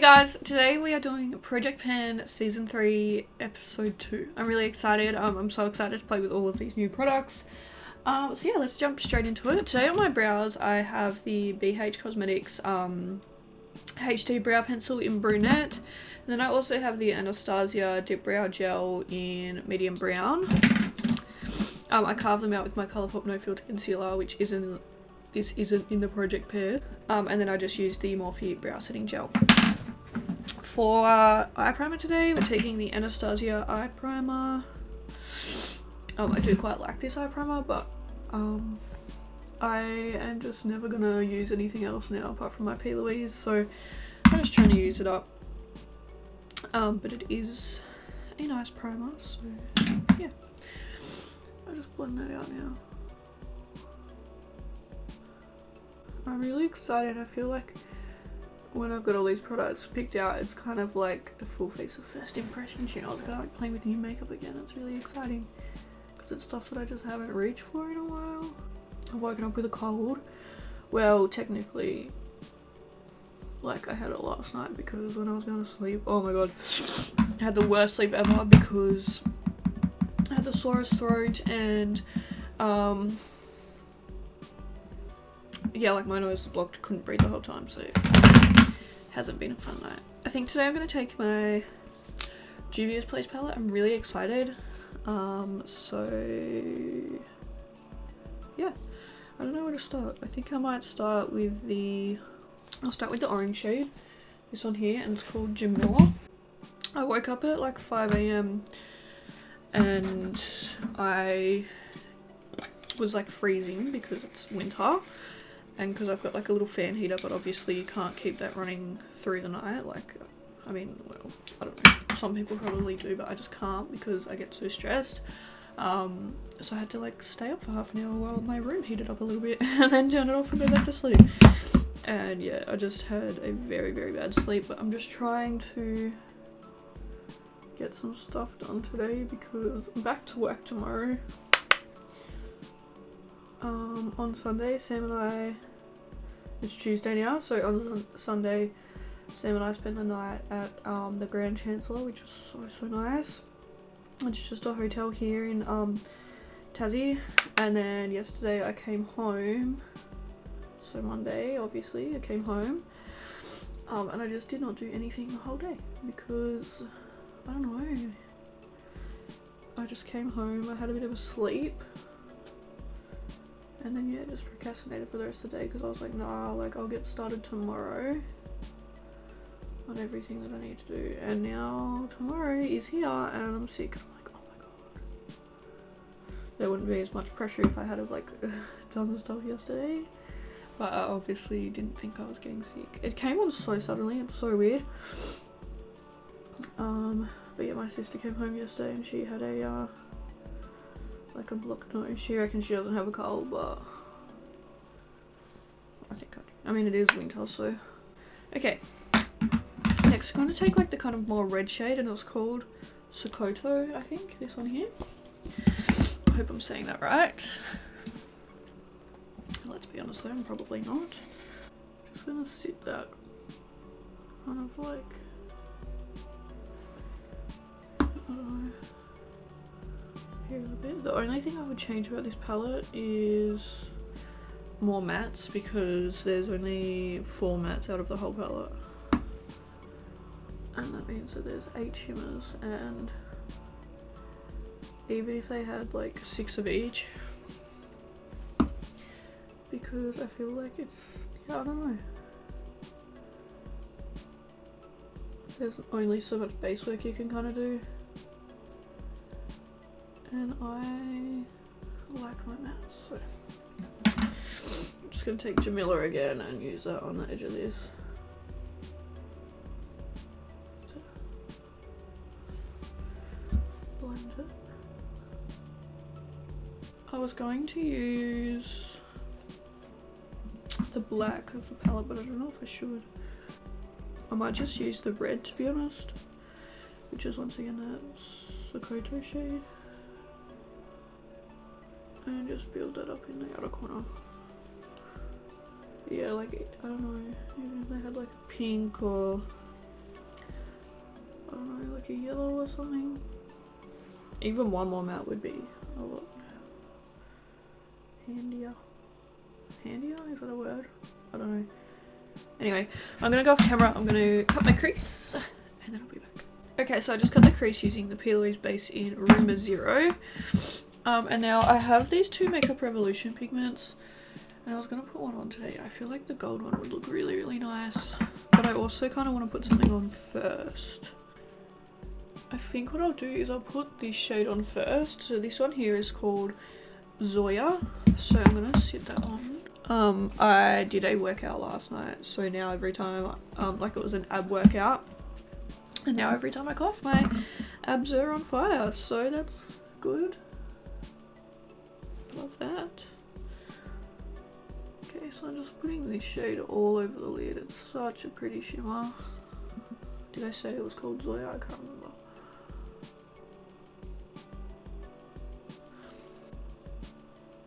guys, today we are doing Project Pan Season 3 Episode 2. I'm really excited. I'm so excited to play with all of these new products. So yeah, let's jump straight into it. Today on my brows I have the BH Cosmetics HD Brow Pencil in Brunette. And then I also have the Anastasia Dip Brow Gel in Medium Brown. I carved them out with my Colourpop No Filter Concealer, which isn't in the Project Pan. And then I just used the Morphe Brow Setting Gel. For eye primer today, we're taking the Anastasia eye primer. I do quite like this eye primer, but I am just never gonna use anything else now apart from my P. Louise, so I'm just trying to use it up. But it is a nice primer, so yeah. I'll just blend that out now. I'm really excited. I feel like when I've got all these products picked out, it's kind of like a full face of first impressions, you know. It's kind of like playing with new makeup again. It's really exciting because it's stuff that I just haven't reached for in a while. I've woken up with a cold. Well, technically, like I had it last night because when I was going to sleep, oh my god, I had the worst sleep ever because I had the sorest throat and yeah, like my nose was blocked, couldn't breathe the whole time, so hasn't been a fun night. I think today I'm going to take my Juvia's Place palette. I'm really excited. So yeah, I don't know where to start. I think I might start with I'll start with the orange shade, this one here, and it's called Jamila. I woke up at like 5 AM and I was like freezing because it's winter. And because I've got like a little fan heater, but obviously you can't keep that running through the night. Like, I mean, well, I don't know. Some people probably do, but I just can't because I get so stressed. So I had to like stay up for half an hour while my room heated up a little bit and then turn it off and go back to sleep. And yeah, I just had a very, very bad sleep, but I'm just trying to get some stuff done today because I'm back to work tomorrow. On Sunday, Sam and I, it's Tuesday now, so on Sunday, Sam and I spent the night at the Grand Chancellor, which was so nice. It's just a hotel here in Tassie, and then yesterday I came home, so Monday, obviously, I came home, and I just did not do anything the whole day, because, I don't know, I just came home, I had a bit of a sleep. And then yeah, just procrastinated for the rest of the day because I was like, nah, like I'll get started tomorrow on everything that I need to do. And now tomorrow is here and I'm sick. I'm like, oh my god. There wouldn't be as much pressure if I had have like done the stuff yesterday. But I obviously didn't think I was getting sick. It came on so suddenly, it's so weird. But yeah, my sister came home yesterday and she had a like a blocked nose. She reckons she doesn't have a cold, but I think I do. I mean, it is winter, so. Okay. Next, I'm going to take like the kind of more red shade, and it's called Sokoto, I think. This one here. I hope I'm saying that right. Let's be honest though, I'm probably not. Just going to sit that kind of like, I don't know, here a bit. The only thing I would change about this palette is more mattes because there's only 4 mattes out of the whole palette. And that means that there's 8 shimmers, and even if they had like 6 of each, because I feel like it's, yeah, I don't know. There's only so much base work you can kind of do. And I like my mattes, so I'm just going to take Jamila again and use that on the edge of this. Blend it. I was going to use the black of the palette, but I don't know if I should. I might just use the red, to be honest, which is once again that Sokoto shade. And just build that up in the outer corner. Yeah, like, I don't know, even if they had like a pink or like a yellow or something. Even one more matte would be a lot handier. Handier? Is that a word? I don't know. Anyway, I'm gonna go off camera, I'm gonna cut my crease, and then I'll be back. Okay, so I just cut the crease using the P. Louise base in Rumor Zero. And now I have these two Makeup Revolution pigments, and I was gonna put one on today. I feel like the gold one would look really, really nice, but I also kind of want to put something on first. I think what I'll do is I'll put this shade on first. So this one here is called Zoya, so I'm gonna sit that on. I did a workout last night, so now every time, like it was an ab workout, and now every time I cough, my abs are on fire, so that's good. Love that. Okay, so I'm just putting this shade all over the lid. It's such a pretty shimmer. Did I say it was called Zoya? I can't remember.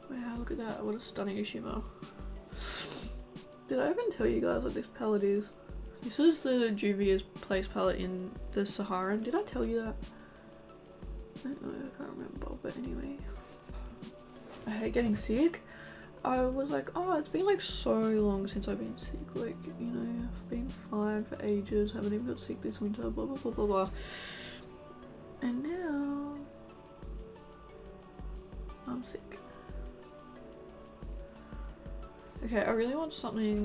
Wow, look at that. What a stunning shimmer. Did I even tell you guys what this palette is? This is the Juvia's Place palette in the Saharan. Did I tell you that? I don't know, I can't remember, but anyway. I hate getting sick. I was like, oh, it's been like so long since I've been sick. Like, you know, I've been fine for ages, haven't even got sick this winter, blah, blah, blah, blah, blah. And now I'm sick. Okay, I really want something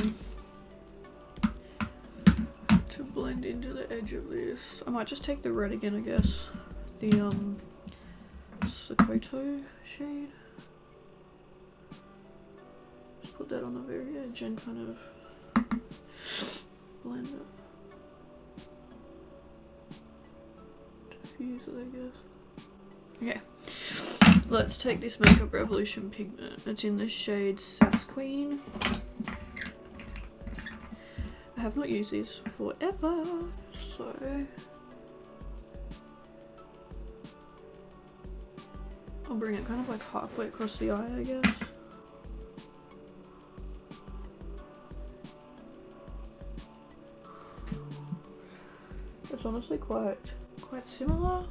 to blend into the edge of this. I might just take the red again, I guess. The SoJo shade. Just put that on the very edge and kind of blend it. Diffuse it, I guess. Okay. Let's take this Makeup Revolution pigment. It's in the shade Sass Queen. I have not used this forever, so I'll bring it kind of like halfway across the eye, I guess. It's honestly quite similar,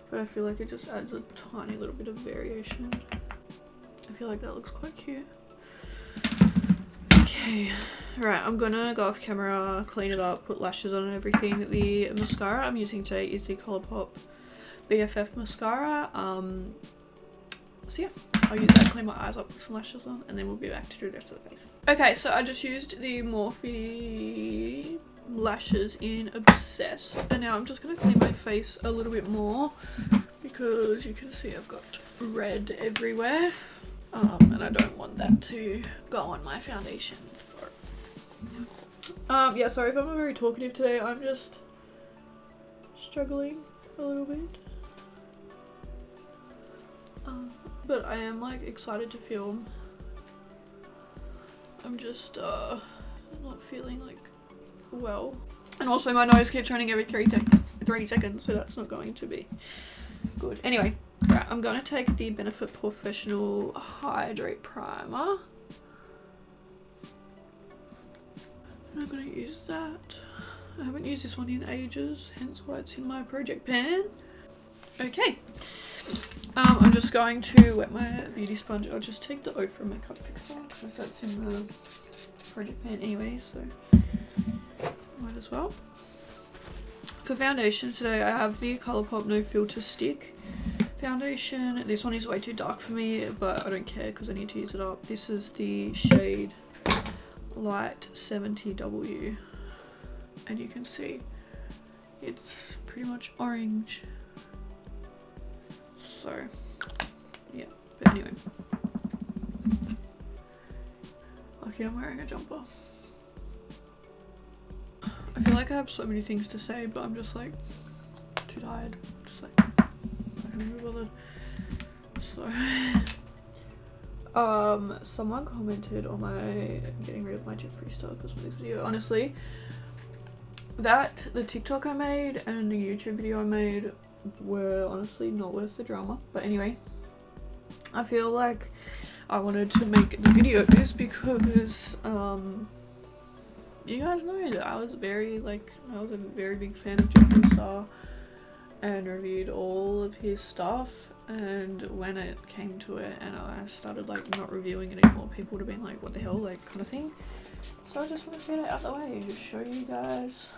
but I feel like it just adds a tiny little bit of variation. I feel like that looks quite cute. Okay, right, I'm gonna go off camera, clean it up, put lashes on and everything. The mascara I'm using today is the Colourpop BFF mascara. So yeah, I'll use that, clean my eyes up, with some lashes on, and then we'll be back to do the rest of the face. Okay, so I just used the Morphe lashes in Obsessed, and now I'm just going to clean my face a little bit more because you can see I've got red everywhere, and I don't want that to go on my foundation. So yeah, sorry if I'm not very talkative today. I'm just struggling a little bit, but I am like excited to film. I'm just not feeling like well, and also my nose keeps running every 3 seconds, so that's not going to be good. Anyway, right, I'm going to take the Benefit Porefessional Hydrate Primer. I'm going to use that. I haven't used this one in ages, hence why it's in my project pan. Okay, I'm just going to wet my beauty sponge. I'll just take the Ofra Makeup Fixer because that's in the project pan anyway, so might as well. For foundation today, I have the Colourpop No Filter Stick foundation. This one is way too dark for me, but I don't care because I need to use it up. This is the shade Light 70W, and you can see it's pretty much orange. So yeah, but anyway. Okay, I'm wearing a jumper. I feel like I have so many things to say, but I'm just like too tired. Just like I can't even be bothered. So someone commented on my getting rid of my Jeffree Star Cosmetics video. Honestly, the TikTok I made and the YouTube video I made were honestly not worth the drama. But anyway, I feel like I wanted to make the videos because you guys know that I was a very big fan of Jeffree Star, and reviewed all of his stuff, and when it came to it and I started like not reviewing it anymore, people would have been like, what the hell, like, kind of thing. So I just want to get it out of the way and just show you guys.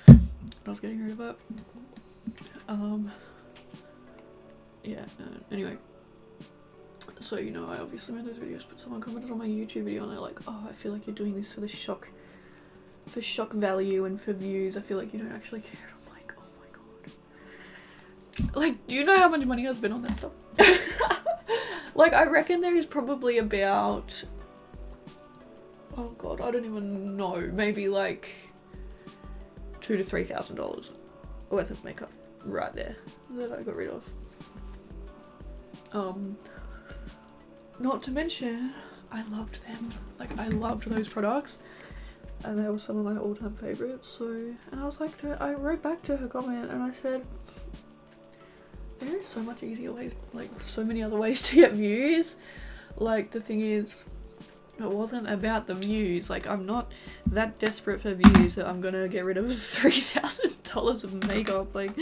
I was getting rid of it. Yeah, anyway. So, you know, I obviously made those videos, but someone commented on my YouTube video and they're like, oh, I feel like you're doing this for the shock value and for views. I feel like you don't actually care. I'm like, oh my god. Like, do you know how much money I spent on that stuff? Like, I reckon there is probably about, oh god, I don't even know, maybe like $2,000 to $3,000 worth of makeup right there that I got rid of. Not to mention, I loved them. Like, I loved those products, and they were some of my all-time favorites. So, and I was like, I wrote back to her comment and I said, there is so much easier ways, like so many other ways to get views. Like, the thing is, it wasn't about the views. Like, I'm not that desperate for views that I'm gonna get rid of $3,000 of makeup. Like,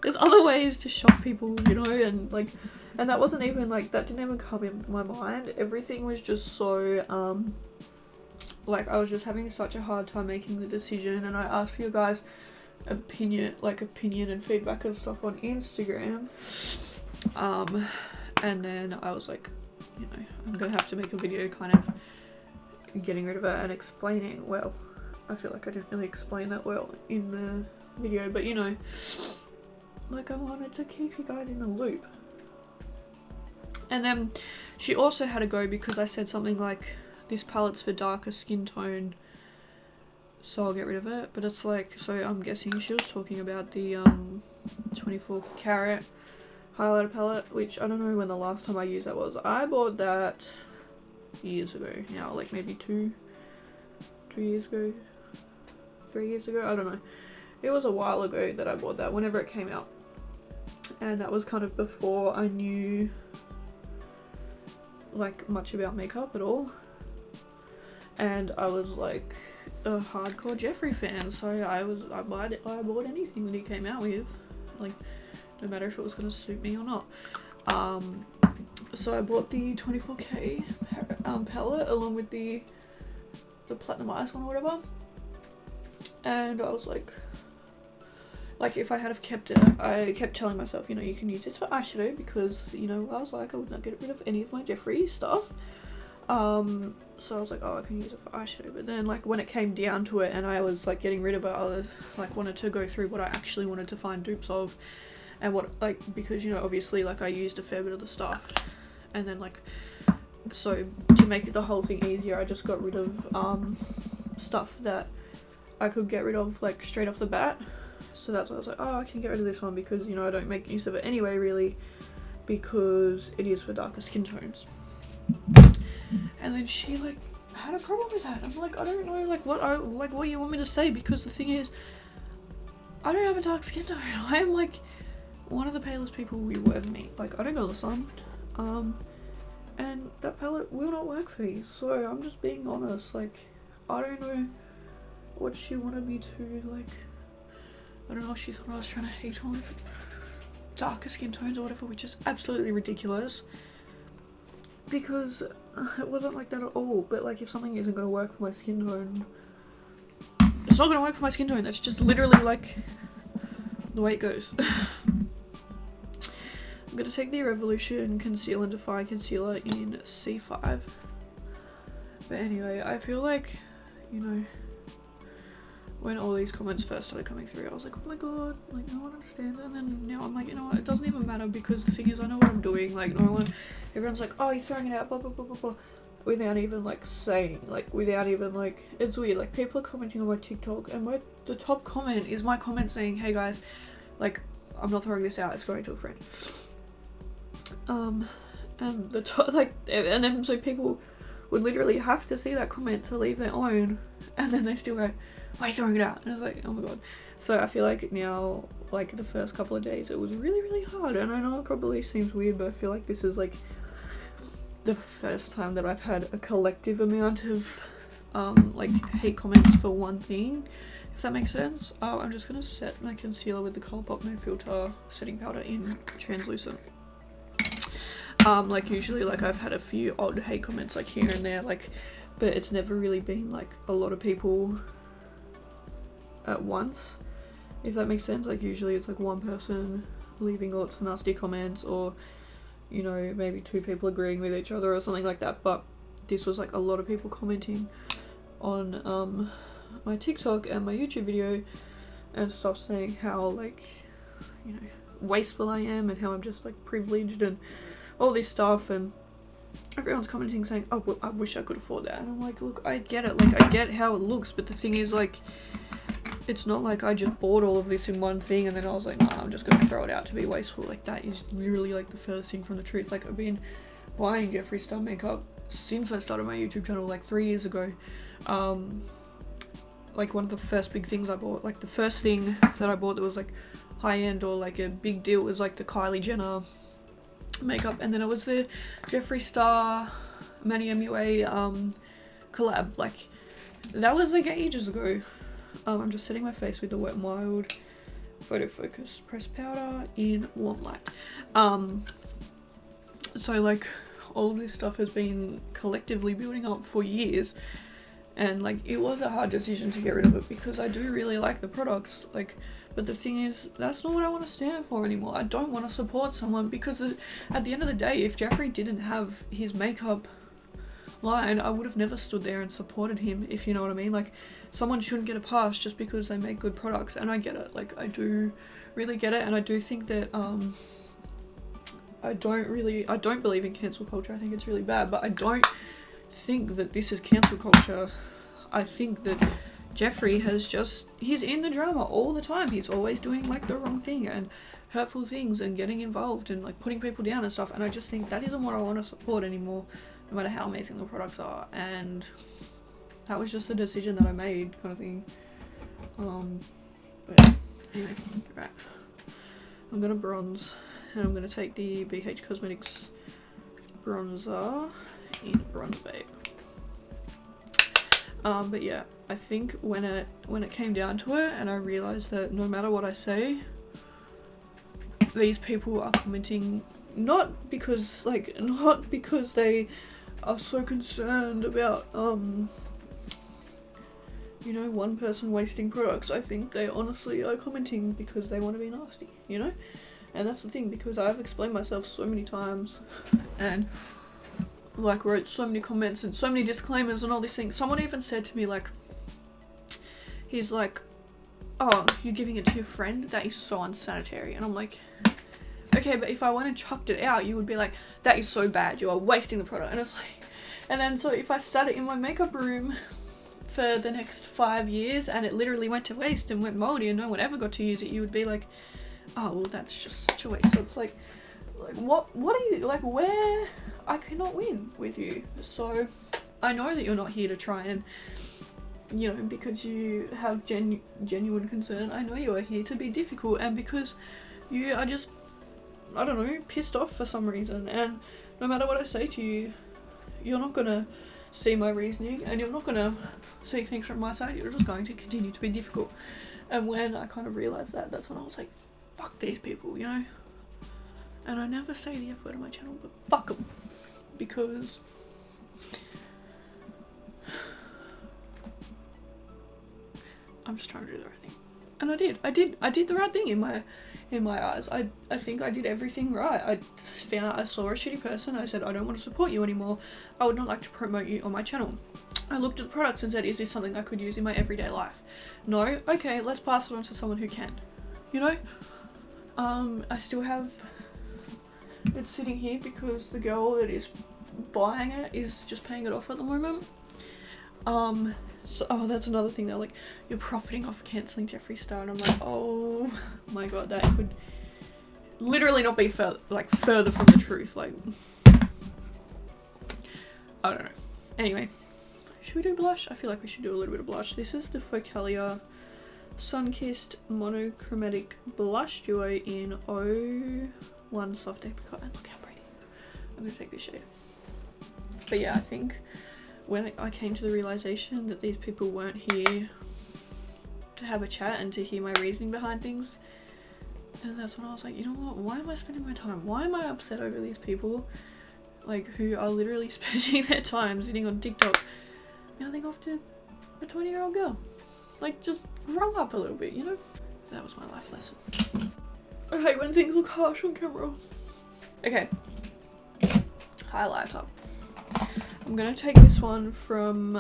there's other ways to shock people, you know, and like, and that wasn't even like, that didn't even come in my mind. Everything was just so, like, I was just having such a hard time making the decision, and I asked for your guys' opinion and feedback and stuff on Instagram. And then I was like, you know, I'm gonna have to make a video kind of getting rid of it and explaining. Well, I feel like I didn't really explain that well in the video, but you know, like, I wanted to keep you guys in the loop. And then she also had to go because I said something like, this palette's for darker skin tone, so I'll get rid of it. But it's like, so I'm guessing she was talking about the 24 Karat highlighter palette, which I don't know when the last time I used that was. I bought that years ago now, like maybe 2 years ago, 3 years ago, I don't know. It was a while ago that I bought that, whenever it came out, and that was kind of before I knew like much about makeup at all, and I was like a hardcore Jeffree fan, so I bought anything that he came out with, like, no matter if it was gonna suit me or not. So I bought the 24K palette along with the Platinum Ice one or whatever, and I was like if I had have kept it, I kept telling myself, you know, you can use this for eyeshadow, because, you know, I was like, I would not get rid of any of my Jeffree stuff. So I was like, oh, I can use it for eyeshadow. But then, like, when it came down to it and I was like getting rid of it, I was like, wanted to go through what I actually wanted to find dupes of, and what, like, because, you know, obviously, like, I used a fair bit of the stuff, and then, like, so to make it the whole thing easier, I just got rid of stuff that I could get rid of, like, straight off the bat. So that's why I was like, oh, I can get rid of this one, because, you know, I don't make use of it anyway, really, because it is for darker skin tones. And then she, like, had a problem with that. I'm like, I don't know, like, what you want me to say, because the thing is, I don't have a dark skin tone. I am, like, one of the palest people we will ever meet. Like, I don't go to the sun, and that palette will not work for me. So I'm just being honest. Like, I don't know what she wanted me to, like, I don't know if she thought I was trying to hate on darker skin tones or whatever, which is absolutely ridiculous, because it wasn't like that at all. But, like, if something isn't going to work for my skin tone, it's not going to work for my skin tone. That's just literally, like, the way it goes. I'm going to take the Revolution Conceal and Defy Concealer in C5. But anyway, I feel like, you know, when all these comments first started coming through, I was like, oh my god, like, no one understands. And then now I'm like, you know what, it doesn't even matter, because the thing is, I know what I'm doing. Like, no one, everyone's like, oh, you're throwing it out, blah blah blah blah blah, without even, like, saying, like, without even, like, it's weird. Like, people are commenting on my TikTok, and the top comment is my comment saying, hey guys, like, I'm not throwing this out, it's going to a friend. And the top, like, and then so people would literally have to see that comment to leave their own, and then they still go, why are you throwing it out? And I was like, oh my god. So I feel like now, like, the first couple of days, it was really, really hard. And I know it probably seems weird, but I feel like this is, like, the first time that I've had a collective amount of like hate comments for one thing, if that makes sense. I'm just gonna set my concealer with the Colourpop No Filter setting powder in translucent. Like usually, like I've had a few odd hate comments like here and there, like, but it's never really been like a lot of people at once, if that makes sense. Like usually it's like one person leaving lots of nasty comments, or you know, maybe two people agreeing with each other or something like that. But this was like a lot of people commenting on my TikTok and my YouTube video and stuff, saying how, like, you know, wasteful I am and how I'm just like privileged and all this stuff. And everyone's commenting saying, oh, well, I wish I could afford that. And I'm like, look, I get it, like I get how it looks, but the thing is, like, it's not like I just bought all of this in one thing and then I was like, nah, I'm just gonna throw it out to be wasteful. Like, that is literally like the furthest thing from the truth. Like, I've been buying Jeffree Star makeup since I started my YouTube channel like 3 years ago. Like one of the first big things I bought, like the first thing that I bought that was like high end or like a big deal was like the Kylie Jenner makeup, and then it was the Jeffree Star Manny MUA collab. Like, that was like ages ago. I'm just setting my face with the Wet n Wild Photo Focus Pressed Powder in Warm Light. So like all of this stuff has been collectively building up for years, and like it was a hard decision to get rid of it because I do really like the products, like, but the thing is, that's not what I want to stand for anymore. I don't want to support someone because at the end of the day, if Jeffree didn't have his makeup line, I would have never stood there and supported him, if you know what I mean. Like, someone shouldn't get a pass just because they make good products, and I get it, like I do really get it. And I do think that I don't believe in cancel culture. I think it's really bad, but I don't think that this is cancel culture. I think that Jeffree he's in the drama all the time. He's always doing like the wrong thing and hurtful things and getting involved and like putting people down and stuff, and I just think that isn't what I want to support anymore, no matter how amazing the products are. And that was just the decision that I made, kind of thing. But anyway, right, I'm gonna bronze, and I'm gonna take the BH Cosmetics bronzer in Bronze Babe. But yeah, I think when it came down to it, and I realized that no matter what I say, these people are commenting not because they are so concerned about you know, one person wasting products. I think they honestly are commenting because they want to be nasty, you know? And that's the thing, because I've explained myself so many times and like wrote so many comments and so many disclaimers and all these things. Someone even said to me, like, he's like, oh, you're giving it to your friend? That is so unsanitary. And I'm like, okay, but if I went and chucked it out, you would be like, that is so bad, you are wasting the product. And it's like, and then so if I sat it in my makeup room for the next 5 years and it literally went to waste and went moldy and no one ever got to use it, you would be like, oh, well, that's just such a waste. So it's like what are you, like, where I cannot win with you. So I know that you're not here to try and, you know, because you have genuine concern. I know you are here to be difficult, and because you are just, I don't know, pissed off for some reason. And no matter what I say to you, you're not gonna see my reasoning and you're not gonna see things from my side. You're just going to continue to be difficult. And when I kind of realized that, that's when I was like, fuck these people, you know? And I never say the F word on my channel, but fuck them. Because I'm just trying to do the right thing. And I did the right thing in my eyes. I think I did everything right. I saw a shitty person. I said, I don't want to support you anymore. I would not like to promote you on my channel. I looked at the products and said, is this something I could use in my everyday life? No? Okay, let's pass it on to someone who can. You know? I still have it sitting here because the girl that is buying it is just paying it off at the moment. So, oh, that's another thing. They're like, you're profiting off cancelling Jeffree Star, and I'm like, oh my god, that could literally not be further from the truth. Like, I don't know. Anyway, should we do blush? I feel like we should do a little bit of blush. This is the Focalia Sunkissed Monochromatic Blush Duo in 01 Soft Apricot, and look how pretty. I'm gonna take this shade. But yeah, I think when I came to the realization that these people weren't here to have a chat and to hear my reasoning behind things, then that's when I was like, you know what, why am I spending my time? Why am I upset over these people, like, who are literally spending their time sitting on TikTok mouthing off to a 20-year-old girl? Like, just grow up a little bit, you know? That was my life lesson. I hate when things look harsh on camera. Okay. Highlighter. I'm gonna take this one from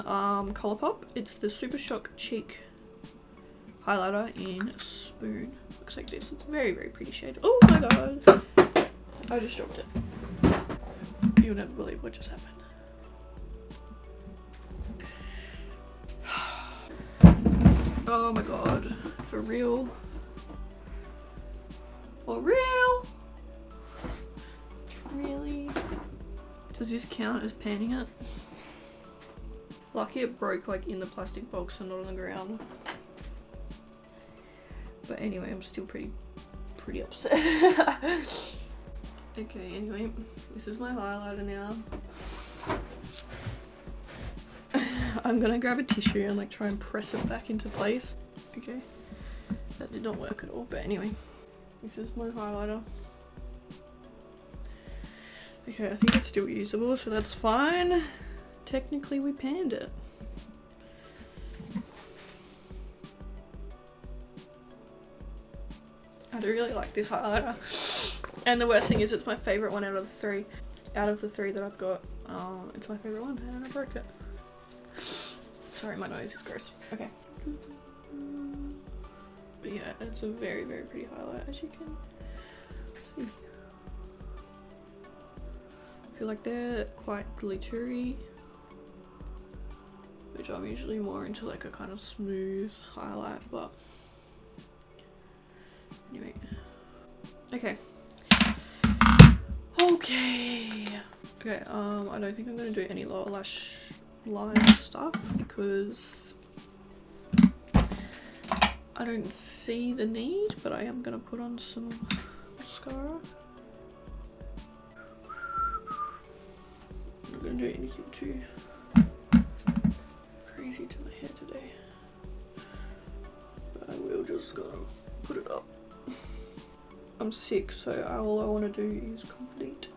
Colourpop. It's the Super Shock Cheek highlighter in Spoon. Looks like this. It's a very, very pretty shade. Oh my god. I just dropped it. You'll never believe what just happened. Oh my god. For real? For real? Really? Does this count as panning it? Lucky it broke like in the plastic box and not on the ground. But anyway, I'm still pretty upset. Okay, anyway, this is my highlighter now. I'm gonna grab a tissue and like try and press it back into place. Okay, that did not work at all, but anyway, this is my highlighter. Okay, I think it's still usable, so that's fine. Technically, we panned it. I do really like this highlighter. And the worst thing is it's my favourite one out of the three. Out of the three that I've got, it's my favourite one and I broke it. Sorry, my nose is gross. Okay. But yeah, it's a very, very pretty highlight, as you can see. I feel like they're quite glittery, which I'm usually more into like a kind of smooth highlight, but anyway. Okay. Okay, I don't think I'm gonna do any lower lash line stuff because I don't see the need, but I am gonna put on some mascara. I'm not gonna do anything too crazy to my hair today, but I will just kind of put it up. I'm sick, so all I want to do is complete,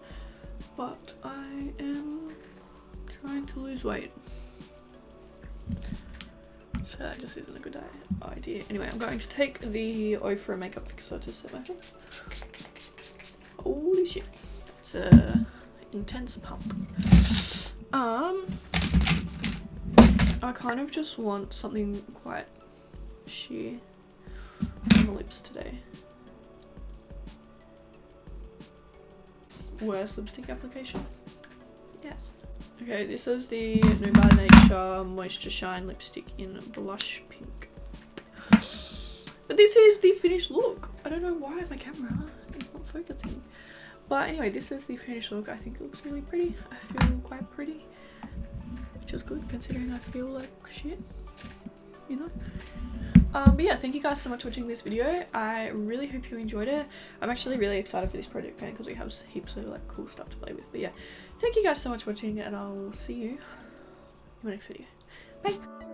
but I am trying to lose weight, so that just isn't a good idea. Anyway, I'm going to take the Ofra makeup fixer to set my face. Holy shit, it's a intense pump. I kind of just want something quite sheer on the lips today. Worst lipstick application? Yes. Okay, this is the New by Nature Moisture Shine lipstick in blush pink. But this is the finished look. I don't know why my camera is not focusing. But anyway, this is the finished look. I think it looks really pretty. I feel quite pretty, which is good considering I feel like shit, you know? But yeah, thank you guys so much for watching this video. I really hope you enjoyed it. I'm actually really excited for this project pan because we have heaps of like cool stuff to play with. But yeah, thank you guys so much for watching and I'll see you in my next video. Bye!